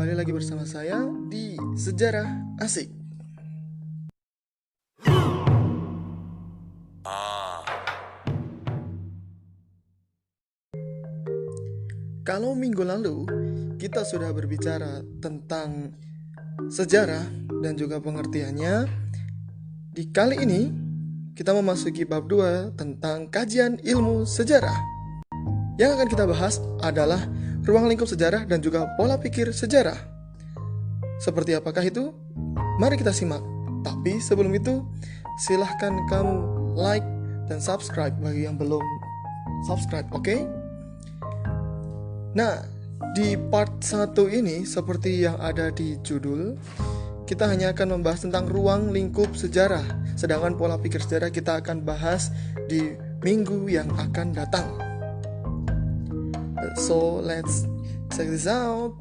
kembali lagi bersama saya di Sejarah Asik. Kalau minggu lalu kita sudah berbicara tentang sejarah dan juga pengertiannya, di kali ini kita memasuki bab 2 tentang kajian ilmu sejarah. Yang akan kita bahas adalah ruang lingkup sejarah dan juga pola pikir sejarah. Seperti apakah itu? Mari kita simak. Tapi sebelum itu, silahkan kamu like dan subscribe bagi yang belum subscribe, oke? Nah, di part 1 ini seperti yang ada di judul, kita hanya akan membahas tentang ruang lingkup sejarah. Sedangkan pola pikir sejarah kita akan bahas di minggu yang akan datang. So, let's check this out.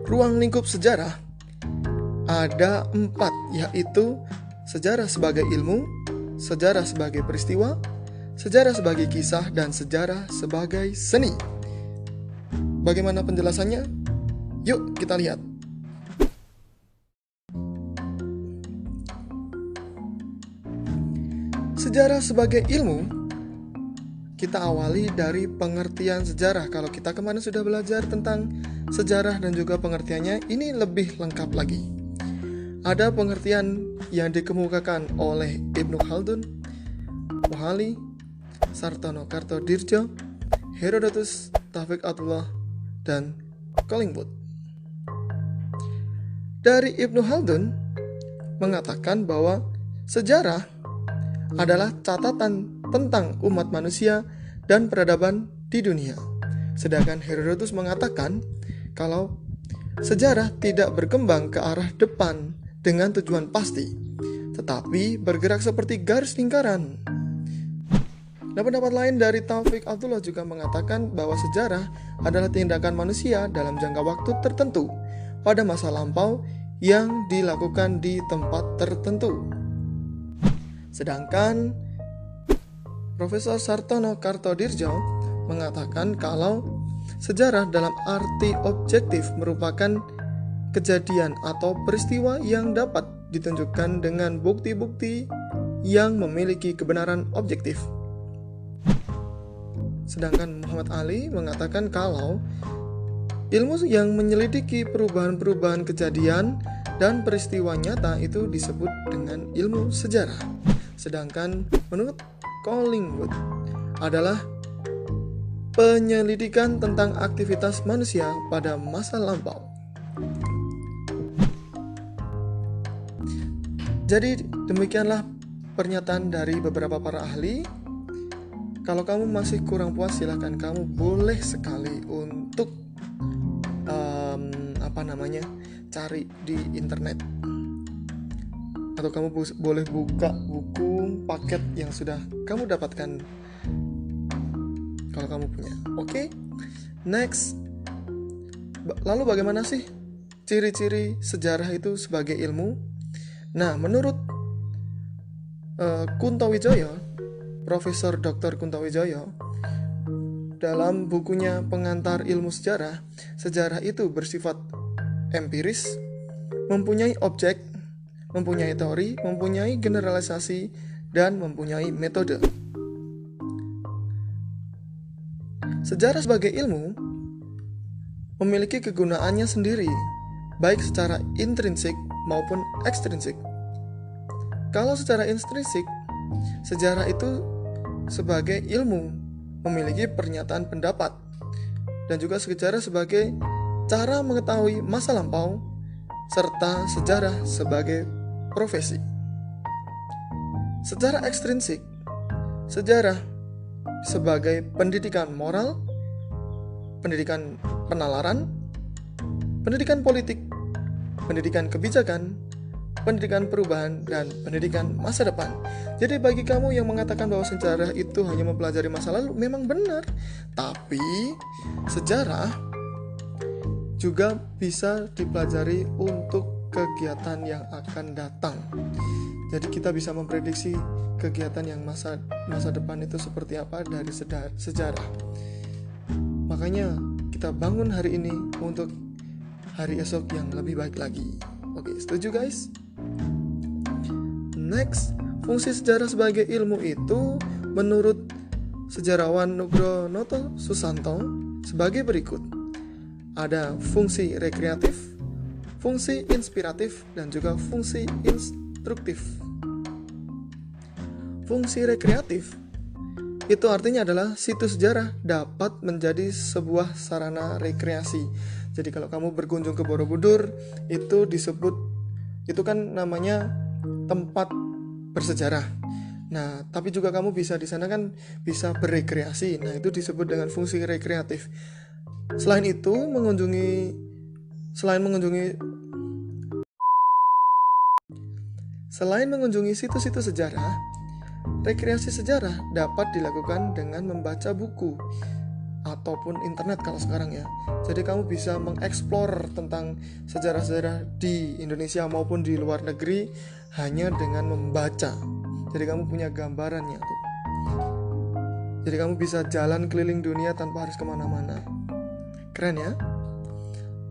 Ruang lingkup sejarah ada 4, yaitu sejarah sebagai ilmu, sejarah sebagai peristiwa, sejarah sebagai kisah, dan sejarah sebagai seni. Bagaimana penjelasannya? Yuk kita lihat. Sejarah sebagai ilmu, kita awali dari pengertian sejarah. Kalau kita kemarin sudah belajar tentang sejarah dan juga pengertiannya, ini lebih lengkap lagi. Ada pengertian yang dikemukakan oleh Ibnu Khaldun, Mohali, Sartono Kartodirjo, Herodotus, Taufik Atullah, dan Collingwood. Dari Ibnu Khaldun mengatakan bahwa sejarah adalah catatan tentang umat manusia dan peradaban di dunia. Sedangkan Herodotus mengatakan kalau sejarah tidak berkembang ke arah depan dengan tujuan pasti, tetapi bergerak seperti garis lingkaran. Nah, pendapat lain dari Taufik Atullah juga mengatakan bahwa sejarah adalah tindakan manusia dalam jangka waktu tertentu pada masa lampau yang dilakukan di tempat tertentu. Sedangkan Profesor Sartono Kartodirjo mengatakan kalau sejarah dalam arti objektif merupakan kejadian atau peristiwa yang dapat ditunjukkan dengan bukti-bukti yang memiliki kebenaran objektif. Sedangkan Muhammad Ali mengatakan kalau ilmu yang menyelidiki perubahan-perubahan kejadian dan peristiwa nyata itu disebut dengan ilmu sejarah. Sedangkan menurut Collingwood adalah penyelidikan tentang aktivitas manusia pada masa lampau. Jadi demikianlah pernyataan dari beberapa para ahli. Kalau kamu masih kurang puas, silakan kamu boleh sekali untuk cari di internet, atau kamu boleh buka buku paket yang sudah kamu dapatkan kalau kamu punya. Oke? Next. Lalu bagaimana sih ciri-ciri sejarah itu sebagai ilmu? Nah, menurut Kunto Wijoyo, Profesor Dr. Kunto Wijoyo, dalam bukunya Pengantar Ilmu Sejarah, sejarah itu bersifat empiris, mempunyai objek, mempunyai teori, mempunyai generalisasi, dan mempunyai metode. Sejarah sebagai ilmu memiliki kegunaannya sendiri, baik secara intrinsik maupun ekstrinsik. Kalau secara intrinsik, sejarah itu sebagai ilmu memiliki pernyataan pendapat, dan juga sejarah sebagai cara mengetahui masa lampau, serta sejarah sebagai profesi. Secara ekstrinsik, sejarah sebagai pendidikan moral, pendidikan penalaran, pendidikan politik, pendidikan kebijakan, pendidikan perubahan, dan pendidikan masa depan. Jadi bagi kamu yang mengatakan bahwa sejarah itu hanya mempelajari masa lalu, memang benar. Tapi sejarah juga bisa dipelajari untuk kegiatan yang akan datang. Jadi kita bisa memprediksi kegiatan yang masa depan itu seperti apa dari sejarah. Makanya kita bangun hari ini untuk hari esok yang lebih baik lagi. Oke, setuju guys? Next, fungsi sejarah sebagai ilmu itu menurut sejarawan Nugroho Susanto sebagai berikut. Ada fungsi rekreatif, fungsi inspiratif, dan juga fungsi instruktif. Fungsi rekreatif itu artinya adalah situs sejarah dapat menjadi sebuah sarana rekreasi. Jadi kalau kamu berkunjung ke Borobudur, itu kan namanya tempat bersejarah. Nah, tapi juga kamu bisa di sana kan bisa berekreasi. Nah, itu disebut dengan fungsi rekreatif. Selain mengunjungi situs-situs sejarah, rekreasi sejarah dapat dilakukan dengan membaca buku ataupun internet kalau sekarang ya. Jadi kamu bisa mengeksplor tentang sejarah-sejarah di Indonesia maupun di luar negeri hanya dengan membaca. Jadi kamu punya gambarannya tuh. Jadi kamu bisa jalan keliling dunia tanpa harus kemana-mana. Keren ya?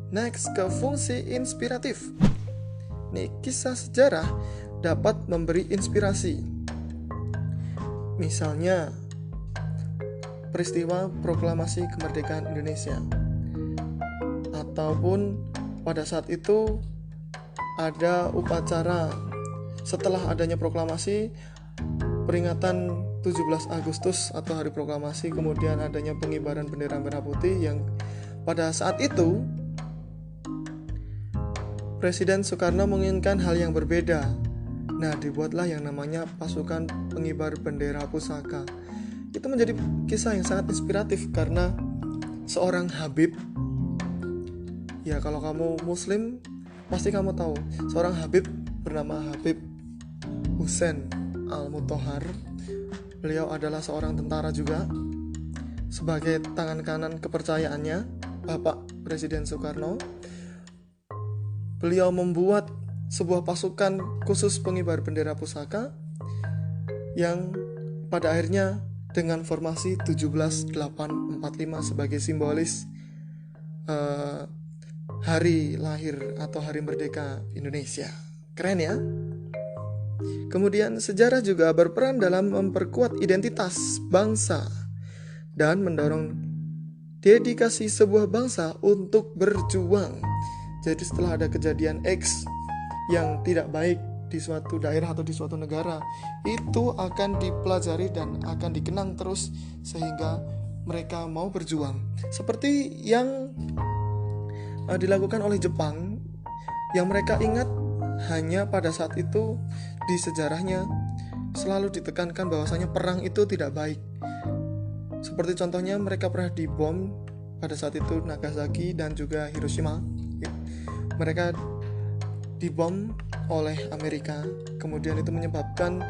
Next, ke fungsi inspiratif. Nih, kisah sejarah dapat memberi inspirasi. Misalnya, peristiwa proklamasi kemerdekaan Indonesia. Ataupun pada saat itu ada upacara setelah adanya proklamasi, peringatan 17 Agustus atau hari proklamasi, kemudian adanya pengibaran bendera merah putih yang pada saat itu Presiden Soekarno menginginkan hal yang berbeda. Nah, dibuatlah yang namanya pasukan pengibar bendera pusaka. Itu menjadi kisah yang sangat inspiratif karena seorang Habib, ya kalau kamu muslim pasti kamu tahu, seorang Habib bernama Habib Hussein Al-Mutahhar. Beliau adalah seorang tentara juga. Sebagai tangan kanan kepercayaannya Bapak Presiden Soekarno, beliau membuat sebuah pasukan khusus pengibar bendera pusaka yang pada akhirnya dengan formasi 17845 sebagai simbolis hari lahir atau hari merdeka Indonesia. Keren ya? Kemudian sejarah juga berperan dalam memperkuat identitas bangsa dan mendorong dedikasi sebuah bangsa untuk berjuang. Jadi setelah ada kejadian X yang tidak baik di suatu daerah atau di suatu negara, itu akan dipelajari dan akan dikenang terus sehingga mereka mau berjuang. Seperti yang dilakukan oleh Jepang, yang mereka ingat hanya pada saat itu di sejarahnya selalu ditekankan bahwasanya perang itu tidak baik. Seperti contohnya mereka pernah dibom pada saat itu Nagasaki dan juga Hiroshima. Mereka dibom oleh Amerika, kemudian itu menyebabkan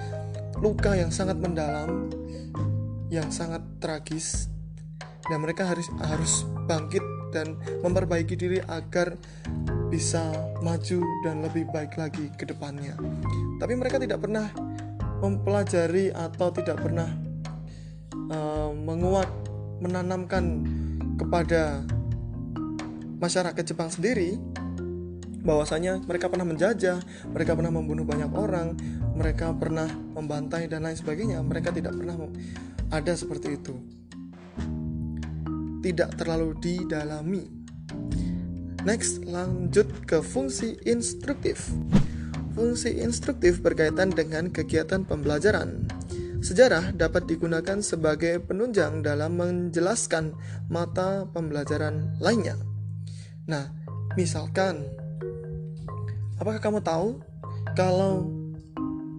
luka yang sangat mendalam, yang sangat tragis, dan mereka harus bangkit dan memperbaiki diri agar bisa maju dan lebih baik lagi ke depannya. Tapi mereka tidak pernah mempelajari atau tidak pernah menanamkan kepada masyarakat Jepang sendiri bahwasanya mereka pernah menjajah, mereka pernah membunuh banyak orang, mereka pernah membantai dan lain sebagainya. Mereka tidak pernah ada seperti itu. Tidak terlalu didalami. Next, lanjut ke fungsi instruktif. Fungsi instruktif berkaitan dengan kegiatan pembelajaran. Sejarah dapat digunakan sebagai penunjang dalam menjelaskan mata pembelajaran lainnya. Nah, misalkan, apakah kamu tahu kalau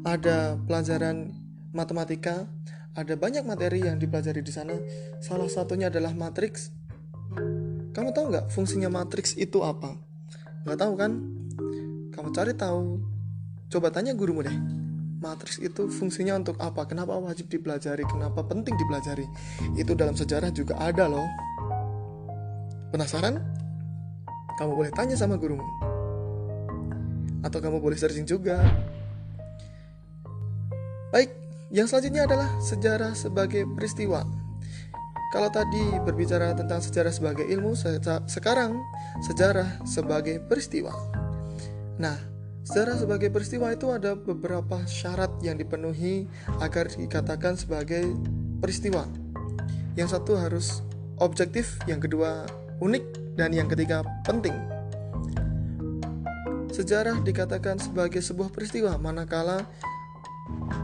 ada pelajaran matematika, ada banyak materi yang dipelajari di sana. Salah satunya adalah matriks. Kamu tahu nggak fungsinya matriks itu apa? Nggak tahu kan? Kamu cari tahu. Coba tanya gurumu deh. Matriks itu fungsinya untuk apa? Kenapa wajib dipelajari? Kenapa penting dipelajari? Itu dalam sejarah juga ada loh. Penasaran? Kamu boleh tanya sama gurumu. Atau kamu boleh searching juga. Baik, yang selanjutnya adalah sejarah sebagai peristiwa. Kalau tadi berbicara tentang sejarah sebagai ilmu, sekarang sejarah sebagai peristiwa. Nah, sejarah sebagai peristiwa itu ada beberapa syarat yang dipenuhi agar dikatakan sebagai peristiwa. Yang satu harus objektif, yang kedua unik, dan yang ketiga penting. Sejarah dikatakan sebagai sebuah peristiwa manakala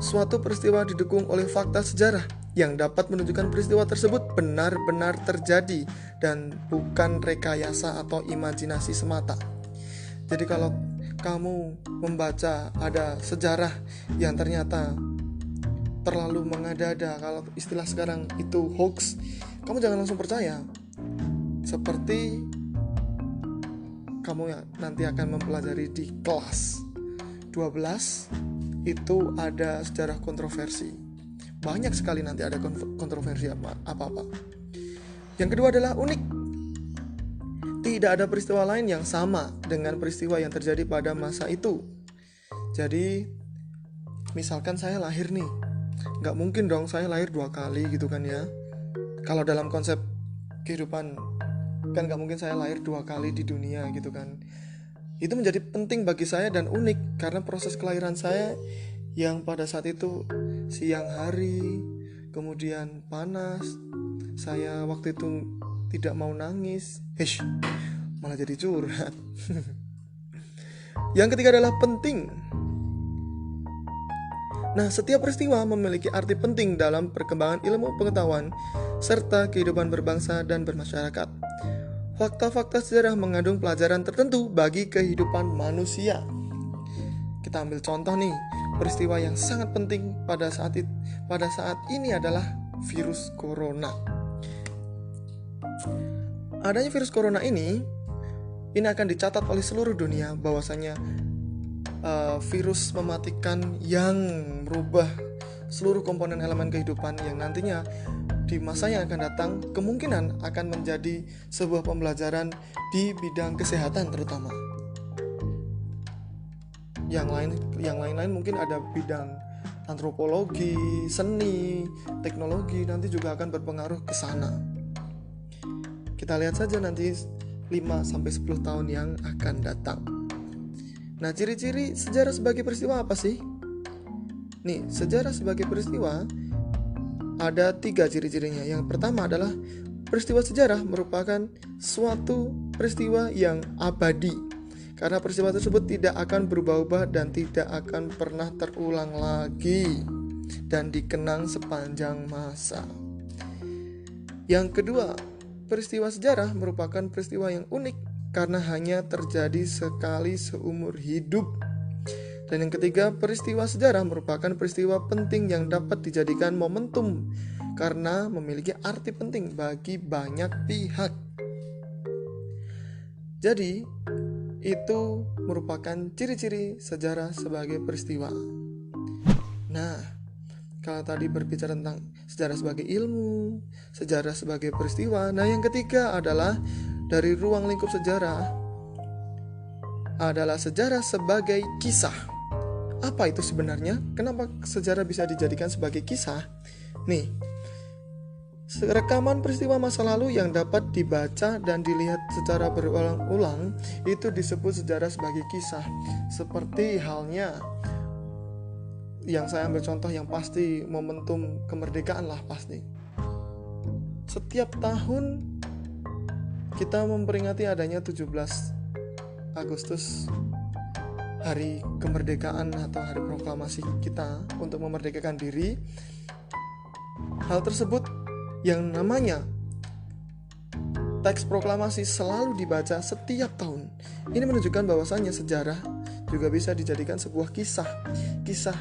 suatu peristiwa didukung oleh fakta sejarah yang dapat menunjukkan peristiwa tersebut benar-benar terjadi dan bukan rekayasa atau imajinasi semata. Jadi kalau kamu membaca ada sejarah yang ternyata terlalu mengada-ada, kalau istilah sekarang itu hoax, kamu jangan langsung percaya. Seperti kamu nanti akan mempelajari di kelas 12 itu ada sejarah kontroversi. Banyak sekali nanti ada kontroversi apa-apa. Yang kedua adalah unik. Tidak ada peristiwa lain yang sama dengan peristiwa yang terjadi pada masa itu. Jadi misalkan saya lahir nih, gak mungkin dong saya lahir 2 kali gitu kan ya. Kalau dalam konsep kehidupan kan gak mungkin saya lahir 2 kali di dunia gitu kan. Itu menjadi penting bagi saya dan unik karena proses kelahiran saya yang pada saat itu siang hari, kemudian panas, saya waktu itu tidak mau nangis, malah jadi curhat. Yang ketiga adalah penting. Nah, setiap peristiwa memiliki arti penting dalam perkembangan ilmu pengetahuan serta kehidupan berbangsa dan bermasyarakat. Fakta-fakta sejarah mengandung pelajaran tertentu bagi kehidupan manusia. Kita ambil contoh nih, peristiwa yang sangat penting pada saat ini adalah virus corona. Adanya virus corona ini akan dicatat oleh seluruh dunia bahwasanya virus mematikan yang merubah seluruh komponen elemen kehidupan yang nantinya di masa yang akan datang kemungkinan akan menjadi sebuah pembelajaran di bidang kesehatan terutama. Yang lain mungkin ada bidang antropologi, seni, teknologi nanti juga akan berpengaruh ke sana. Kita lihat saja nanti 5-10 tahun yang akan datang. Nah, ciri-ciri sejarah sebagai peristiwa apa sih? Nih, sejarah sebagai peristiwa ada 3 ciri-cirinya. Yang pertama adalah peristiwa sejarah merupakan suatu peristiwa yang abadi. Karena peristiwa tersebut tidak akan berubah-ubah dan tidak akan pernah terulang lagi dan dikenang sepanjang masa. Yang kedua, peristiwa sejarah merupakan peristiwa yang unik karena hanya terjadi sekali seumur hidup. Dan yang ketiga, peristiwa sejarah merupakan peristiwa penting yang dapat dijadikan momentum karena memiliki arti penting bagi banyak pihak. Jadi, itu merupakan ciri-ciri sejarah sebagai peristiwa. Nah, kalau tadi berbicara tentang sejarah sebagai ilmu, sejarah sebagai peristiwa, nah yang ketiga adalah dari ruang lingkup sejarah adalah sejarah sebagai kisah. Apa itu sebenarnya? Kenapa sejarah bisa dijadikan sebagai kisah? Nih, rekaman peristiwa masa lalu yang dapat dibaca dan dilihat secara berulang-ulang itu disebut sejarah sebagai kisah. Seperti halnya yang saya ambil contoh yang pasti momentum kemerdekaan lah pasti. Setiap tahun kita memperingati adanya 17 Agustus, hari kemerdekaan atau hari proklamasi kita untuk memerdekakan diri. Hal tersebut yang namanya teks proklamasi selalu dibaca setiap tahun. Ini menunjukkan bahwasannya sejarah juga bisa dijadikan sebuah kisah. Kisah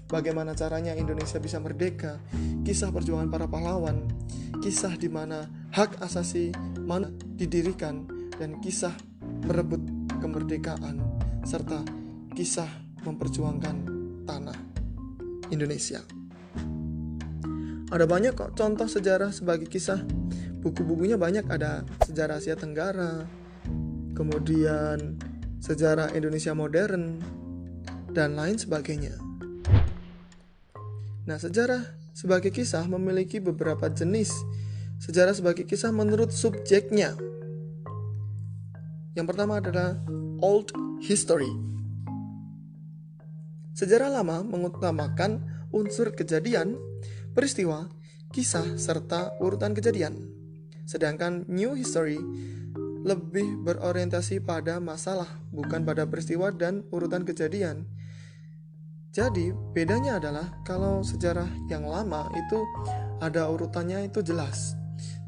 bagaimana caranya Indonesia bisa merdeka, kisah perjuangan para pahlawan, kisah di mana hak asasi manusia didirikan, dan kisah merebut kemerdekaan, serta kisah memperjuangkan tanah Indonesia. Ada banyak kok contoh sejarah sebagai kisah. Buku-bukunya banyak, ada sejarah Asia Tenggara, kemudian sejarah Indonesia modern, dan lain sebagainya. Nah, sejarah sebagai kisah memiliki beberapa jenis sejarah sebagai kisah menurut subjeknya. Yang pertama adalah old history. Sejarah lama mengutamakan unsur kejadian, peristiwa, kisah, serta urutan kejadian. Sedangkan new history lebih berorientasi pada masalah, bukan pada peristiwa dan urutan kejadian. Jadi bedanya adalah kalau sejarah yang lama itu ada urutannya itu jelas.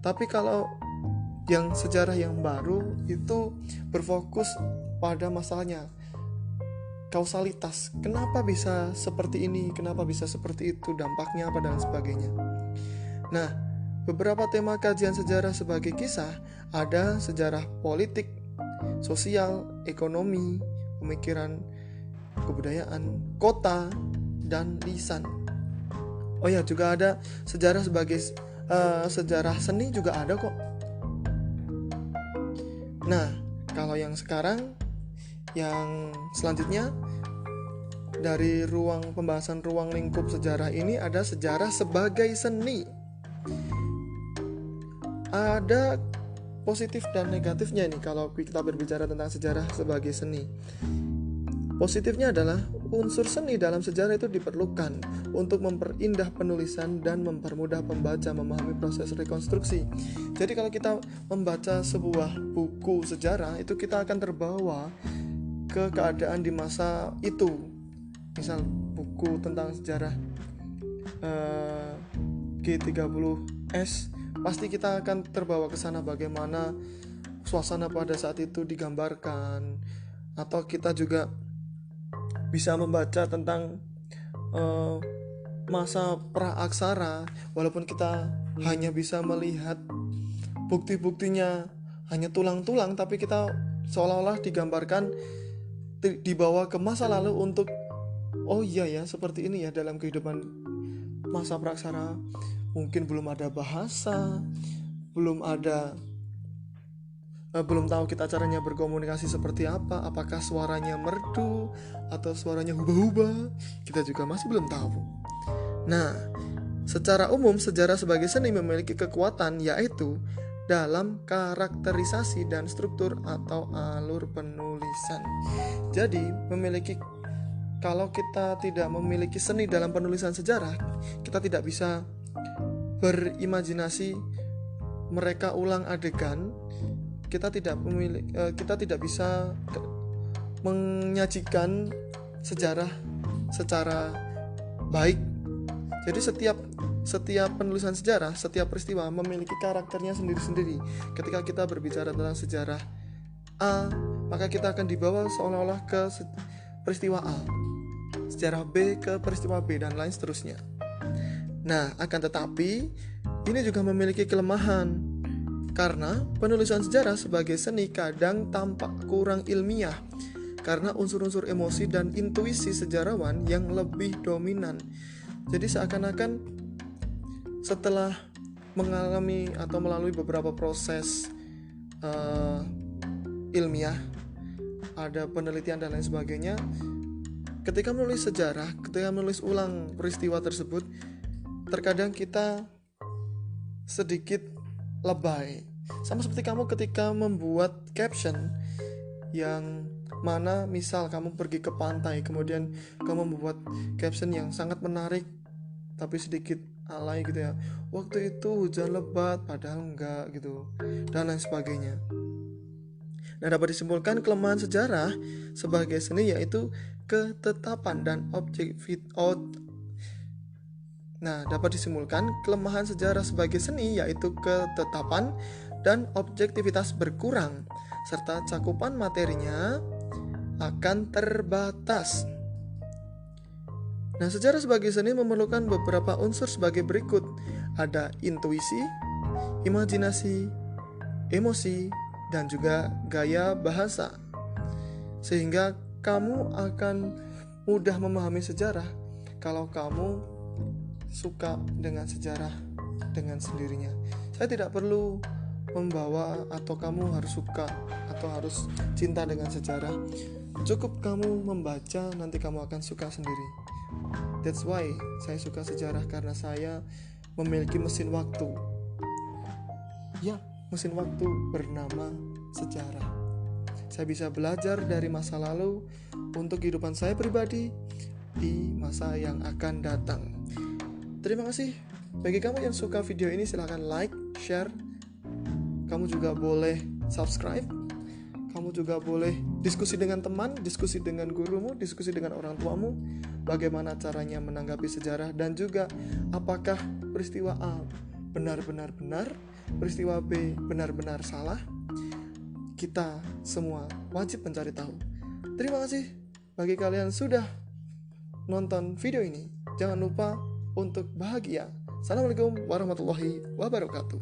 Tapi kalau yang sejarah yang baru itu berfokus pada masalahnya, kausalitas, kenapa bisa seperti ini, kenapa bisa seperti itu, dampaknya apa dan sebagainya. Nah, beberapa tema kajian sejarah sebagai kisah ada sejarah politik, sosial, ekonomi, pemikiran, kebudayaan, kota, dan lisan. Oh ya, juga ada sejarah sebagai sejarah seni juga ada kok. Nah, kalau yang sekarang, yang selanjutnya dari pembahasan ruang lingkup sejarah ini ada sejarah sebagai seni. Ada positif dan negatifnya nih kalau kita berbicara tentang sejarah sebagai seni. Positifnya adalah unsur seni dalam sejarah itu diperlukan untuk memperindah penulisan dan mempermudah pembaca memahami proses rekonstruksi. Jadi kalau kita membaca sebuah buku sejarah itu kita akan terbawa ke keadaan di masa itu. Misal buku tentang sejarah G30S, pasti kita akan terbawa ke sana bagaimana suasana pada saat itu digambarkan. Atau kita juga bisa membaca tentang masa praaksara, walaupun kita hanya bisa melihat bukti-buktinya hanya tulang-tulang, tapi kita seolah-olah digambarkan dibawa ke masa lalu untuk oh iya ya, seperti ini ya dalam kehidupan masa praaksara. Mungkin belum ada bahasa, belum tahu kita caranya berkomunikasi seperti apa, apakah suaranya merdu atau suaranya hubah-hubah, kita juga masih belum tahu. Nah, secara umum sejarah sebagai seni memiliki kekuatan yaitu dalam karakterisasi dan struktur atau alur penulisan. Jadi, kalau kita tidak memiliki seni dalam penulisan sejarah, kita tidak bisa berimajinasi mereka ulang adegan. Kita tidak bisa menyajikan sejarah secara baik. Jadi setiap penulisan sejarah, setiap peristiwa memiliki karakternya sendiri-sendiri. Ketika kita berbicara tentang sejarah A, maka kita akan dibawa seolah-olah ke peristiwa A, sejarah B ke peristiwa B, dan lain seterusnya. Nah, akan tetapi ini juga memiliki kelemahan, karena penulisan sejarah sebagai seni kadang tampak kurang ilmiah karena unsur-unsur emosi dan intuisi sejarawan yang lebih dominan. Jadi seakan-akan setelah mengalami atau melalui beberapa proses ilmiah, ada penelitian dan lain sebagainya, ketika menulis sejarah, ketika menulis ulang peristiwa tersebut, terkadang kita sedikit lebay. Sama seperti kamu ketika membuat caption yang mana misal kamu pergi ke pantai, kemudian kamu membuat caption yang sangat menarik tapi sedikit alay gitu ya, waktu itu hujan lebat padahal enggak gitu, dan lain sebagainya. Nah, dapat disimpulkan kelemahan sejarah sebagai seni yaitu ketetapan dan dapat disimpulkan kelemahan sejarah sebagai seni yaitu ketetapan dan objektivitas berkurang, serta cakupan materinya akan terbatas. Nah, sejarah sebagai seni memerlukan beberapa unsur sebagai berikut. Ada intuisi, imajinasi, emosi, dan juga gaya bahasa. Sehingga kamu akan mudah memahami sejarah kalau kamu suka dengan sejarah dengan sendirinya. Saya tidak perlu membawa atau kamu harus suka atau harus cinta dengan sejarah. Cukup kamu membaca, nanti kamu akan suka sendiri. That's why saya suka sejarah, karena saya memiliki mesin waktu. Ya, mesin waktu bernama sejarah. Saya bisa belajar dari masa lalu untuk kehidupan saya pribadi di masa yang akan datang. Terima kasih. Bagi kamu yang suka video ini, silahkan like, share. Kamu juga boleh subscribe. Kamu juga boleh diskusi dengan teman, diskusi dengan gurumu, diskusi dengan orang tuamu. Bagaimana caranya menanggapi sejarah, dan juga apakah peristiwa A benar-benar benar, peristiwa B benar-benar salah. Kita semua wajib mencari tahu. Terima kasih bagi kalian sudah nonton video ini. Jangan lupa untuk bahagia. Assalamualaikum warahmatullahi wabarakatuh.